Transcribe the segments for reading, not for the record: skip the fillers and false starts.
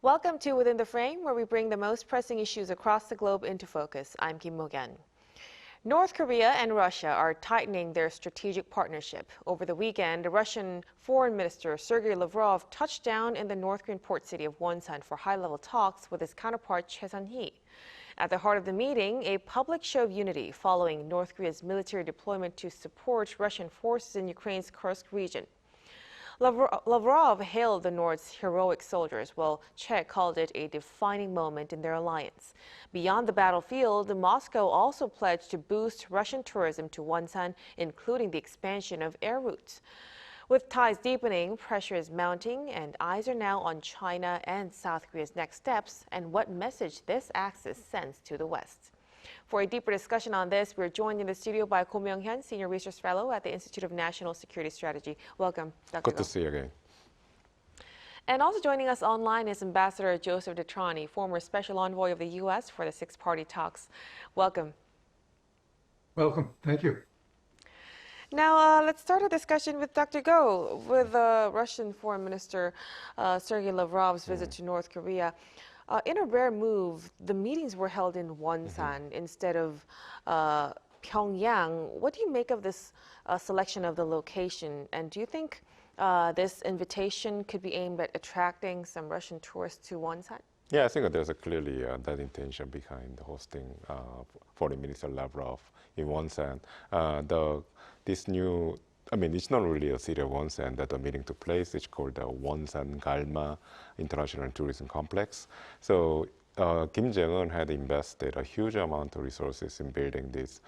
Welcome to Within the Frame, where we bring the most pressing issues across the globe into focus. I'm Kim Mok-yeon. North Korea and Russia are tightening their strategic partnership. Over the weekend, the Russian Foreign Minister Sergey Lavrov touched down in the North Korean port city of Wonsan for high-level talks with his counterpart Choe Son-hui. At the heart of the meeting, a public show of unity following North Korea's military deployment to support Russian forces in Ukraine's Kursk region. Lavrov hailed the North's heroic soldiers, while Choe called it a defining moment in their alliance. Beyond the battlefield, Moscow also pledged to boost Russian tourism to Wonsan, including the expansion of air routes. With ties deepening, pressure is mounting, and eyes are now on China and South Korea's next steps and what message this axis sends to the West. For a deeper discussion on this, we're joined in the studio by Kim Mok-yeon, Senior Research Fellow at the Institute of National Security Strategy. Welcome, Dr. Good to see you again. And also joining us online is Ambassador Joseph DeTrani, former Special Envoy of the U.S. for the six-party talks. Welcome. Welcome. Thank you. Now, let's start our discussion with Dr. Go, with Russian Foreign Minister Sergey Lavrov's visit to North Korea. In a rare move, the meetings were held in Wonsan instead of Pyongyang. What do you make of this selection of the location? And do you think this invitation could be aimed at attracting some Russian tourists to Wonsan? Yeah, I think there's clearly that intention behind hosting Foreign Minister Lavrov in Wonsan. This new, it's not really a city of Wonsan that the meeting took place. It's called the Wonsan Galma International Tourism Complex. So Kim Jong-un had invested a huge amount of resources in building this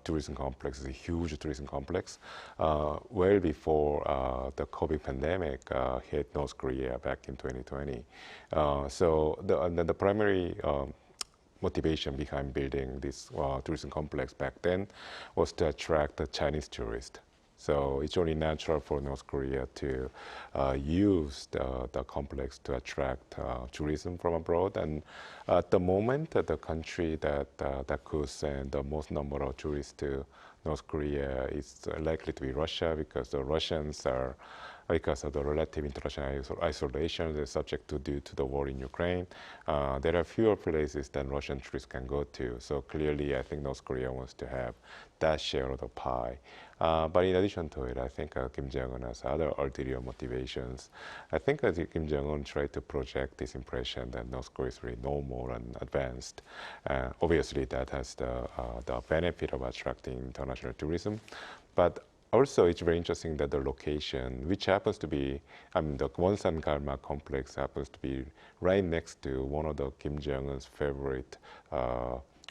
tourism complex. It's a huge tourism complex, well before the COVID pandemic hit North Korea back in 2020. So the primary motivation behind building this tourism complex back then was to attract the Chinese tourists. So it's only natural for North Korea to use the complex to attract tourism from abroad. And at the moment, the country that could send the most number of tourists to North Korea is likely to be Russia, because the Russians are, because of the relative international isolation they're subject to due to the war in Ukraine, there are fewer places than Russian tourists can go to. So clearly, I think North Korea wants to have that share of the pie. But in addition to it, I think Kim Jong-un has other ulterior motivations. I think Kim Jong-un tried to project this impression that North Korea is really normal and advanced. Obviously, that has the benefit of attracting international tourism. But also, it's very interesting that the location, which happens to be, the Wonsan Galma complex happens to be right next to one of the Kim Jong-un's favorite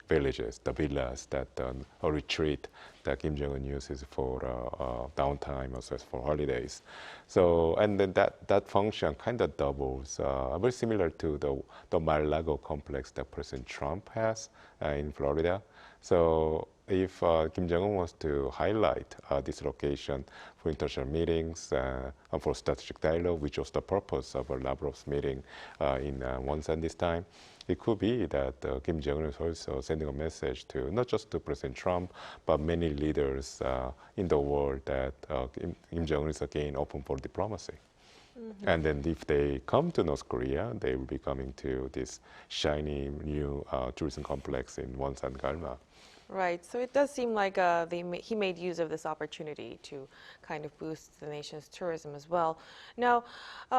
villages, the villas, that a retreat that Kim Jong-un uses for downtime as well as for holidays. So, and then that function kind of doubles, very similar to the Mar-a-Lago complex that President Trump has in Florida. So if Kim Jong-un wants to highlight this location for international meetings and for strategic dialogue, which was the purpose of Lavrov's meeting in Wonsan this time, it could be that Kim Jong-un is also sending a message to not just to President Trump, but many leaders in the world that Kim Jong-un is again open for diplomacy. Mm-hmm. And then if they come to North Korea, they will be coming to this shiny new tourism complex in Wonsan Galma. Right. So it does seem like he made use of this opportunity to kind of boost the nation's tourism as well. Now,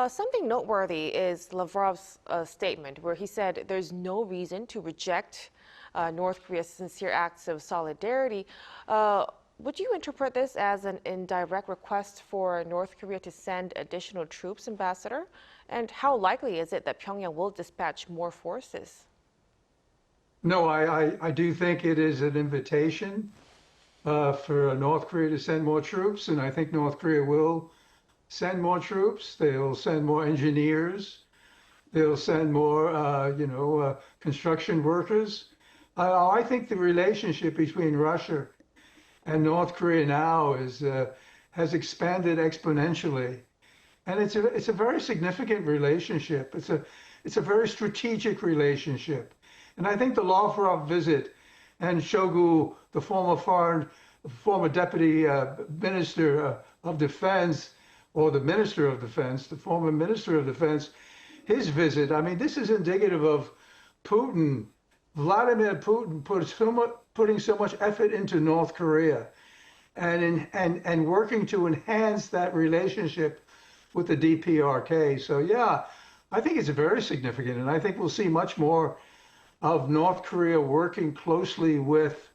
something noteworthy is Lavrov's statement, where he said there's no reason to reject North Korea's sincere acts of solidarity. Would you interpret this as an indirect request for North Korea to send additional troops, Ambassador? And how likely is it that Pyongyang will dispatch more forces? No, I do think it is an invitation for North Korea to send more troops, and I think North Korea will send more troops. They'll send more engineers. They'll send more, construction workers. I think the relationship between Russia and North Korea now has expanded exponentially, and it's a very significant relationship. It's a very strategic relationship. And I think the Lavrov visit and Shogu, the former deputy minister of defense, or the minister of defense, the former minister of defense, his visit. I mean, this is indicative of Putin, Vladimir Putin, putting so much effort into North Korea and working to enhance that relationship with the DPRK. So yeah, I think it's very significant, and I think we'll see much more of North Korea working closely with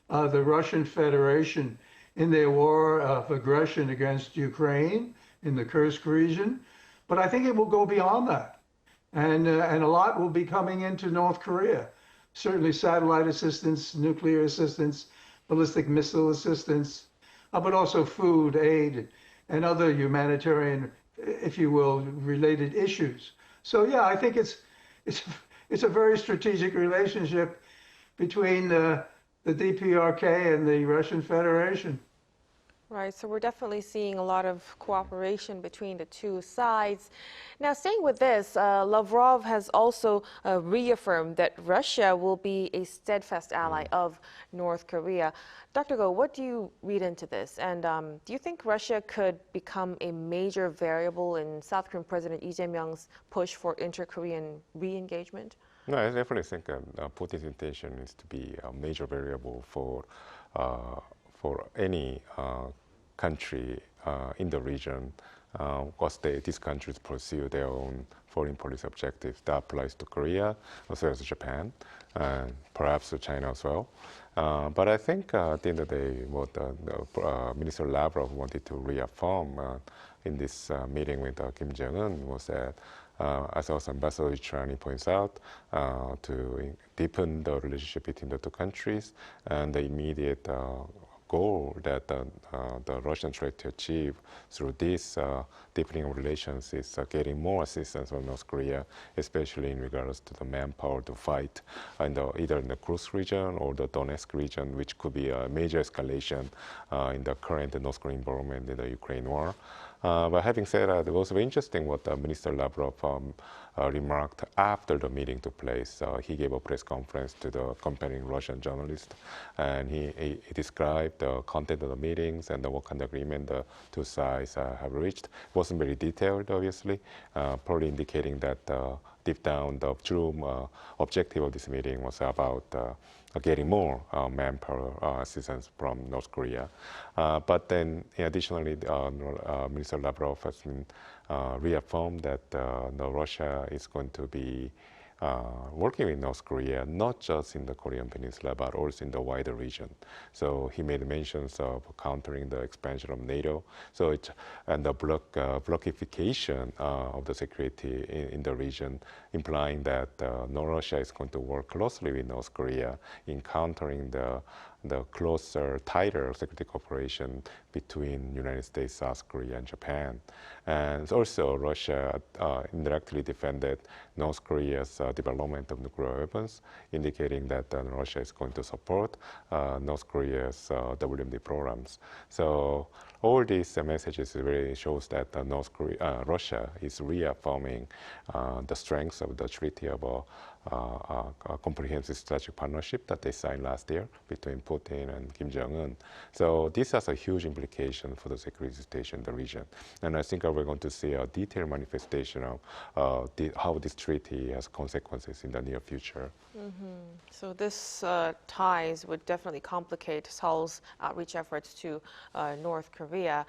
the Russian Federation in their war of aggression against Ukraine in the Kursk region. But I think it will go beyond that, and a lot will be coming into North Korea. Certainly satellite assistance, nuclear assistance, ballistic missile assistance, but also food aid and other humanitarian, if you will, related issues. So yeah, I think it's a very strategic relationship between the DPRK and the Russian Federation. Right, so we're definitely seeing a lot of cooperation between the two sides. Now, staying with this, Lavrov has also reaffirmed that Russia will be a steadfast ally of North Korea. Dr. Go, what do you read into this? And do you think Russia could become a major variable in South Korean President Lee Jae-myung's push for inter-Korean re-engagement? No, I definitely think Putin's intention is to be a major variable for any country in the region. Of course, these countries pursue their own foreign policy objectives. That applies to Korea, as well as Japan, and perhaps to China as well. But I think at the end of the day, what Minister Lavrov wanted to reaffirm in this meeting with Kim Jong-un was that, as also Ambassador Ichirani points out, to deepen the relationship between the two countries, and the immediate goal that the Russians try to achieve through this deepening of relations is getting more assistance from North Korea, especially in regards to the manpower to fight either in the Kursk region or the Donetsk region, which could be a major escalation in the current North Korean involvement in the Ukraine war. But having said that, it was very interesting what Minister Lavrov remarked after the meeting took place. He gave a press conference to the accompanying Russian journalist, and he described the content of the meetings and the what kind of agreement the two sides have reached. It wasn't very detailed, obviously, probably indicating that deep down the true objective of this meeting was about getting more manpower assistance from North Korea. But then additionally, Minister Lavrov has been reaffirmed that Russia is going to be working with North Korea, not just in the Korean Peninsula, but also in the wider region. So he made mentions of countering the expansion of NATO, and the blockification of the security in the region, implying that Russia is going to work closely with North Korea in countering the closer, tighter security cooperation between United States, South Korea, and Japan. And also, Russia indirectly defended North Korea's development of nuclear weapons, indicating that Russia is going to support North Korea's WMD programs. So all these messages really shows that Russia is reaffirming the strengths of the Treaty of a comprehensive strategic partnership that they signed last year between Putin and Kim Jong-un. So this has a huge implication for the security situation in the region. And I think we're going to see a detailed manifestation of how this treaty has consequences in the near future. So this ties would definitely complicate Seoul's outreach efforts to North Korea.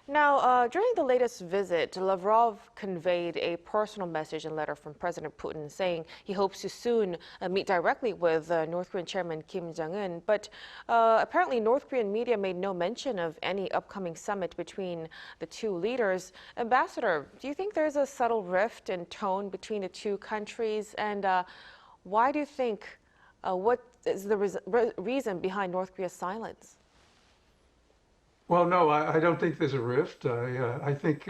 Now, during the latest visit, Lavrov conveyed a personal message and letter from President Putin saying he hopes to soon meet directly with North Korean Chairman Kim Jong-un. But apparently North Korean media made no mention of any upcoming summit between the two leaders. Ambassador, do you think there's a subtle rift in tone between the two countries? And why do you think, what is the reason behind North Korea's silence? Well, no, I don't think there's a rift. I think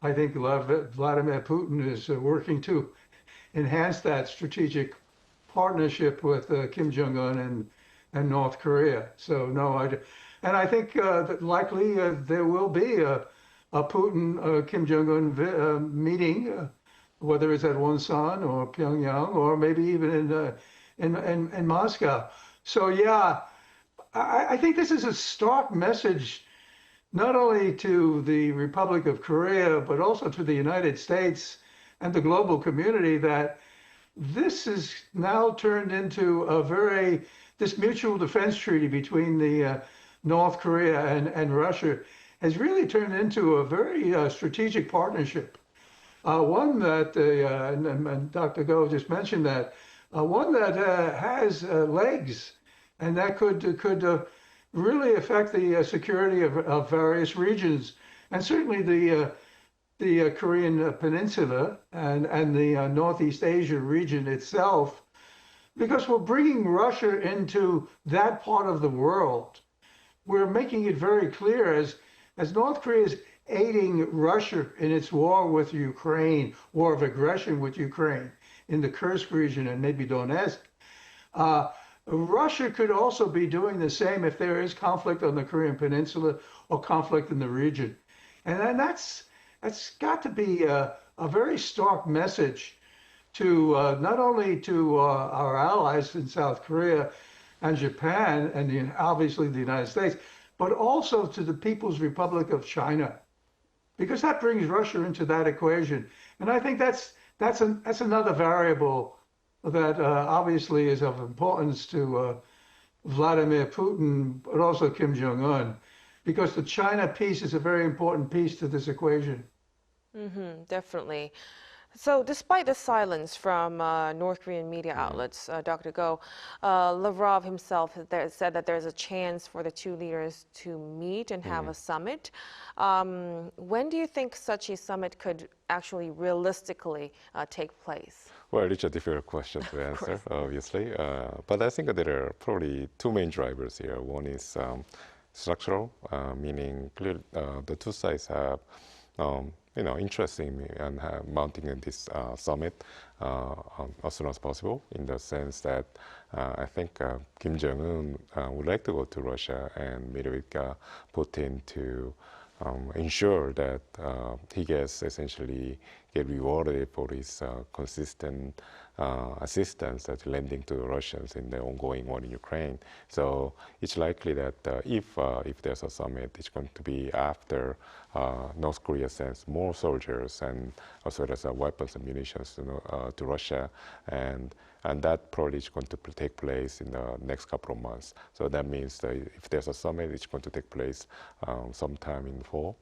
Vladimir Putin is working to enhance that strategic partnership with Kim Jong-un and North Korea. So no, and I think that likely there will be a Putin Kim Jong-un meeting, whether it's at Wonsan or Pyongyang or maybe even in Moscow. So yeah. I think this is a stark message, not only to the Republic of Korea, but also to the United States and the global community that this is now turned into this mutual defense treaty between the North Korea and Russia has really turned into a very strategic partnership. One that, and Dr. Go just mentioned that, one that has legs, and that could really affect the security of various regions, and certainly the Korean Peninsula and the Northeast Asia region itself, because we're bringing Russia into that part of the world. We're making it very clear as North Korea is aiding Russia in its war with Ukraine, war of aggression with Ukraine in the Kursk region and maybe Donetsk. Russia could also be doing the same if there is conflict on the Korean Peninsula or conflict in the region. And then that's got to be a very stark message to not only to our allies in South Korea and Japan and obviously the United States, but also to the People's Republic of China, because that brings Russia into that equation. And I think that's another variable that obviously is of importance to Vladimir Putin, but also Kim Jong-un, because the China piece is a very important piece to this equation. Mm-hmm, definitely. So despite the silence from North Korean media outlets, Dr. Go, Lavrov himself said that there's a chance for the two leaders to meet and have a summit. When do you think such a summit could actually realistically take place? Well, it's a difficult question to answer, obviously. But I think there are probably two main drivers here. One is structural, meaning clearly the two sides have interest in mounting in this summit as soon as possible, in the sense that I think Kim Jong-un would like to go to Russia and meet with Putin to ensure that he gets essentially get rewarded for his consistent assistance that's lending to the Russians in the ongoing war in Ukraine. So it's likely that if there's a summit, it's going to be after North Korea sends more soldiers and as well as weapons and munitions to Russia, and that probably is going to take place in the next couple of months. So that means that if there's a summit, it's going to take place sometime in fall.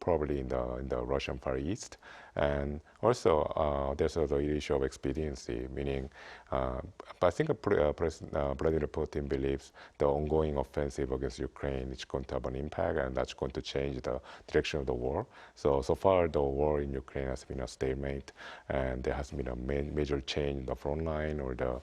Probably in the Russian Far East, and also there's also the issue of expediency, meaning I think President Vladimir Putin believes the ongoing offensive against Ukraine is going to have an impact, and that's going to change the direction of the war. So far the war in Ukraine has been a stalemate, and there has been a major change in the front line or the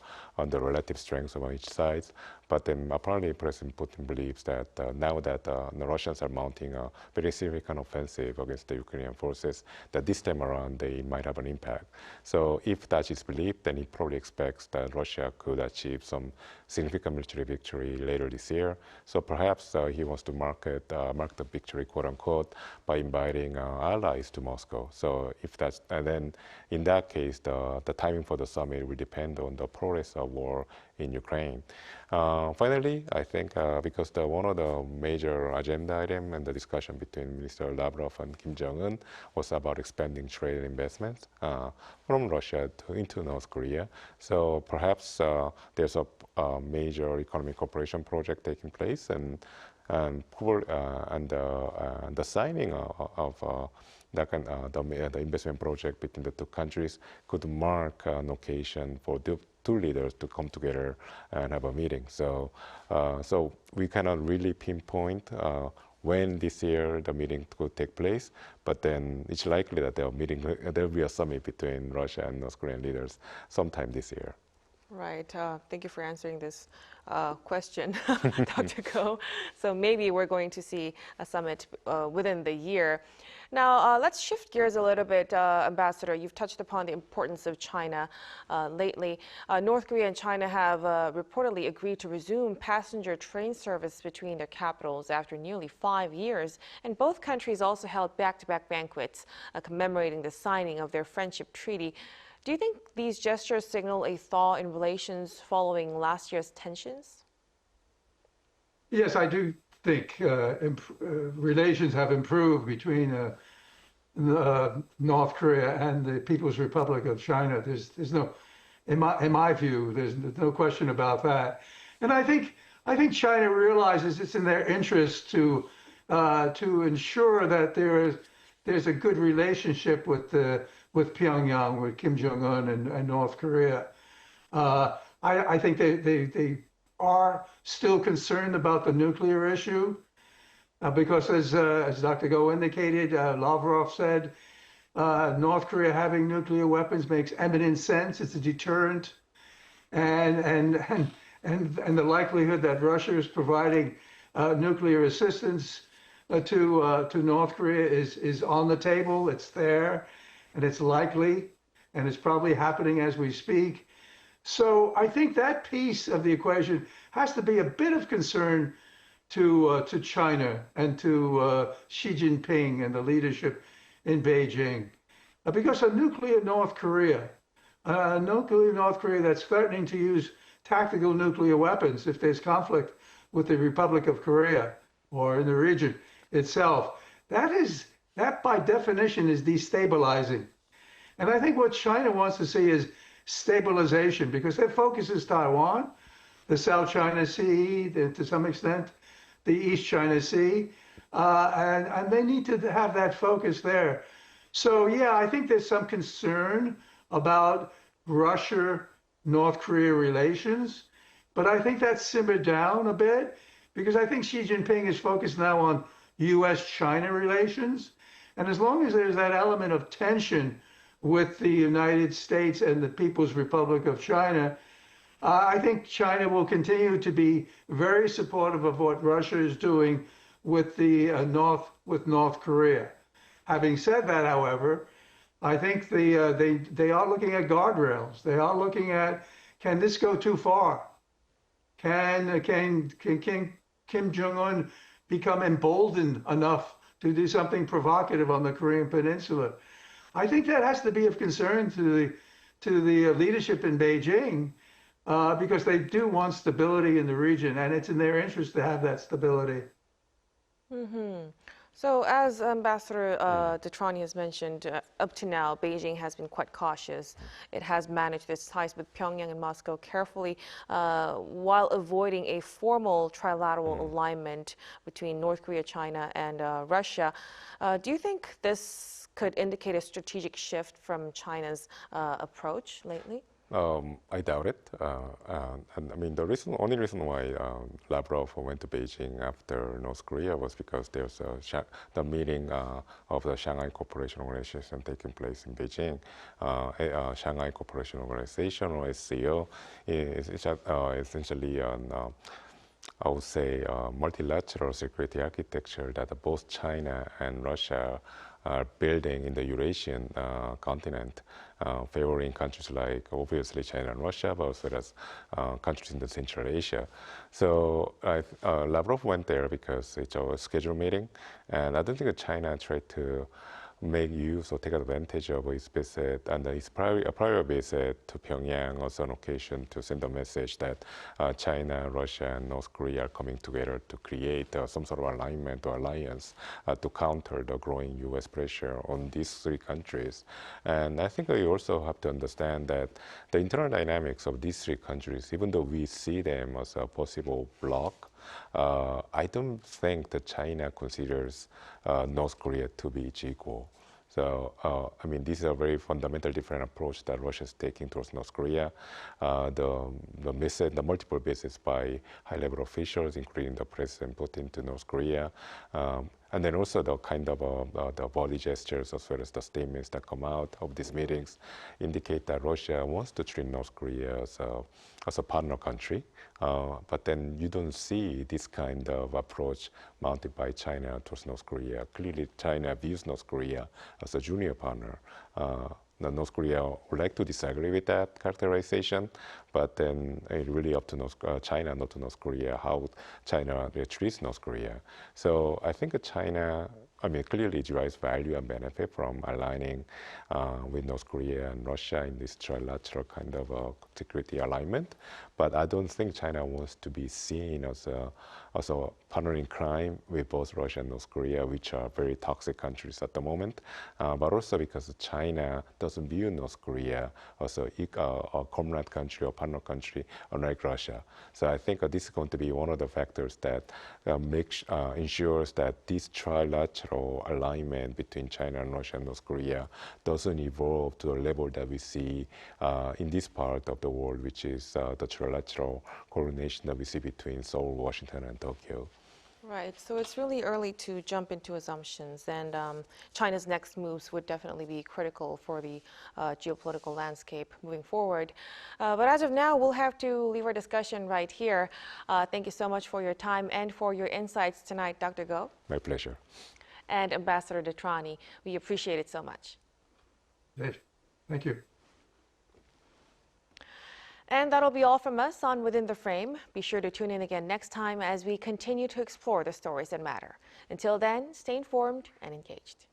relative strengths of each side. But then apparently President Putin believes that now that the Russians are mounting a very significant offensive against the Ukrainian forces, that this time around they might have an impact. So if that is believed, then he probably expects that Russia could achieve some significant military victory later this year. So perhaps he wants to mark the victory, quote unquote, by inviting allies to Moscow. So if that's, and then in that case, the timing for the summit will depend on the progress of war in Ukraine. Finally, I think because one of the major agenda items and the discussion between Minister Lavrov and Kim Jong-un was about expanding trade and investments from Russia into North Korea. So perhaps there's a major economic cooperation project taking place, and the signing of the investment project between the two countries could mark an occasion for the two leaders to come together and have a meeting. So we cannot really pinpoint when this year the meeting could take place, but then it's likely that there will be a summit between Russia and North Korean leaders sometime this year. Right. Thank you for answering this question, Dr. Ko. So maybe we're going to see a summit within the year. Now, let's shift gears a little bit, Ambassador. You've touched upon the importance of China lately. North Korea and China have reportedly agreed to resume passenger train service between their capitals after nearly 5 years. And both countries also held back-to-back banquets commemorating the signing of their friendship treaty. Do you think these gestures signal a thaw in relations following last year's tensions? Yes, I do think relations have improved between North Korea and the People's Republic of China. There's no, in my view, there's no question about that. And I think China realizes it's in their interest to ensure that there's a good relationship with Pyongyang, with Kim Jong-un and North Korea. I think they are still concerned about the nuclear issue. Because as Dr. Go indicated, Lavrov said, North Korea having nuclear weapons makes eminent sense. It's a deterrent, and the likelihood that Russia is providing nuclear assistance to North Korea is on the table. It's there, and it's likely, and it's probably happening as we speak. So I think that piece of the equation has to be a bit of concern to China and to Xi Jinping and the leadership in Beijing, because a nuclear North Korea that's threatening to use tactical nuclear weapons if there's conflict with the Republic of Korea or in the region itself, that by definition is destabilizing. And I think what China wants to see is stabilization, because their focus is Taiwan, the South China Sea, to some extent, the East China Sea, and they need to have that focus there. So yeah, I think there's some concern about Russia-North Korea relations, but I think that's simmered down a bit, because I think Xi Jinping is focused now on U.S.-China relations, and as long as there's that element of tension with the United States and the People's Republic of China, I think China will continue to be very supportive of what Russia is doing with North Korea. Having said that, however, I think they are looking at guardrails. They are looking at, can this go too far? Can Kim Jong-un become emboldened enough to do something provocative on the Korean Peninsula? I think that has to be of concern to the leadership in Beijing. Because they do want stability in the region, and it's in their interest to have that stability. So as Ambassador Detrani has mentioned, up to now, Beijing has been quite cautious. It has managed its ties with Pyongyang and Moscow carefully while avoiding a formal trilateral alignment between North Korea, China, and Russia. Do you think this could indicate a strategic shift from China's approach lately? I doubt it. And I mean, the only reason why Lavrov went to Beijing after North Korea was because there's the meeting of the Shanghai Cooperation Organization taking place in Beijing. Shanghai Cooperation Organization, or SCO, is essentially I would say multilateral security architecture that both China and Russia are building in the Eurasian continent, favoring countries like obviously China and Russia, but also as countries in the Central Asia. So Lavrov went there because it's a scheduled meeting, and I don't think that China tried to make use or take advantage of his visit and his prior visit to Pyongyang also on occasion to send a message that China, Russia, and North Korea are coming together to create some sort of alignment or alliance to counter the growing U.S. pressure on these three countries. And I think we also have to understand that the internal dynamics of these three countries, even though we see them as a possible bloc, I don't think that China considers North Korea to be its equal. So, I mean, this is a very fundamental different approach that Russia is taking towards North Korea. The multiple visits by high-level officials, including the President Putin to North Korea, and then also the kind of the body gestures as well as the statements that come out of these meetings indicate that Russia wants to treat North Korea as a partner country. But then you don't see this kind of approach mounted by China towards North Korea. Clearly, China views North Korea as a junior partner. North Korea would like to disagree with that characterization, but then it's really up to China, not to North Korea, how China treats North Korea. So I think China clearly it derives value and benefit from aligning with North Korea and Russia in this trilateral kind of security alignment. But I don't think China wants to be seen as a partner in crime with both Russia and North Korea, which are very toxic countries at the moment. But also because China doesn't view North Korea as a comrade country or partner country, unlike Russia. So I think this is going to be one of the factors that ensures that this trilateral alignment between China and Russia and North Korea doesn't evolve to the level that we see in this part of the world, which is the trilateral coordination that we see between Seoul, Washington, and Tokyo. Right, so it's really early to jump into assumptions, and China's next moves would definitely be critical for the geopolitical landscape moving forward. But as of now, we'll have to leave our discussion right here. Thank you so much for your time and for your insights tonight, Dr. Go. My pleasure. And Ambassador Detrani, we appreciate it so much. Thank you. And that'll be all from us on Within the Frame. Be sure to tune in again next time as we continue to explore the stories that matter. Until then, stay informed and engaged.